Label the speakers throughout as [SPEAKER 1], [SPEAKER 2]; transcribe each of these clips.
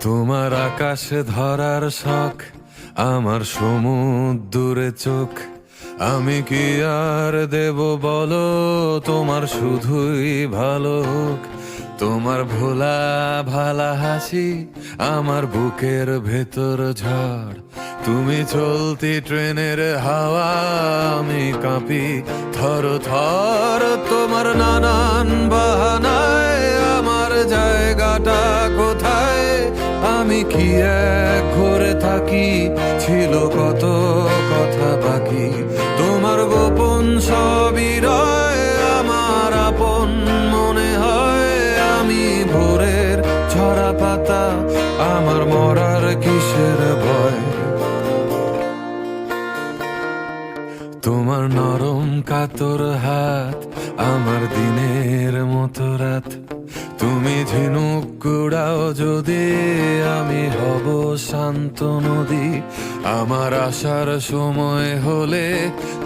[SPEAKER 1] তোমার আকাশে ধরার শখ, আমার সমুদ্রে চোখ। আমি কি আর দেব বলো, তোমার শুধুই ভালো হোক। তোমার ভোলা ভালা হাসি আমার বুকের ভেতর ঝড়। তুমি চলতি ট্রেনের হাওয়া, আমি কাঁপি থর থর। তোমার নানান বাহানায় আমার জায়গাটা কোথায়? আমি কি এক ঘরে থাকি, ছিল কত কথা বাকি। তোমার গোপন সবই রয়, আমার আপন মনে হয়। আমি ভোরের ঝরা পাতা, আমার মরার কিসের ভয়? তোমার নরম কাতর হাত, আমার দিনের মতো রাত। তুমি ঝিনুক গুড়াও যদি, আমি হব শান্ত নদী। আমার আসার সময় হলে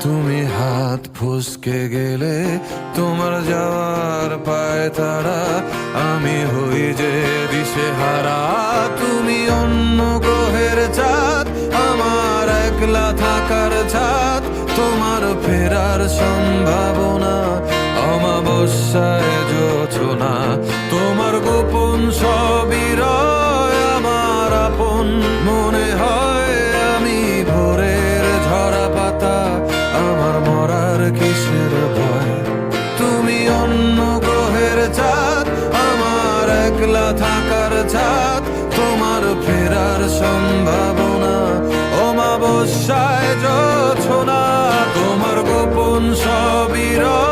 [SPEAKER 1] তুমি হাত ফসকে গেলে। তোমার যাওয়ার পায় তারা, আমি হই যে দিশেহারা। তুমি অন্য গ্রহের চাঁদ, আমার একলা থাকার ছাদ। তোমার ফেরার সম্ভাবনা, অমাবস্যায় জোছনা। তোমার গোপন সবই রয়, আমার আপন মনে হয়। আমি ভোরের ঝরা পাতা, আমার মরার কিসের ভয়? তুমি অন্য গ্রহের চাঁদ, আমার একলা থাকার ছাদ। তোমার ফেরার সম্ভাবনা, অমাবস্যায় জোছনা। তোমার গোপন সবই রয়।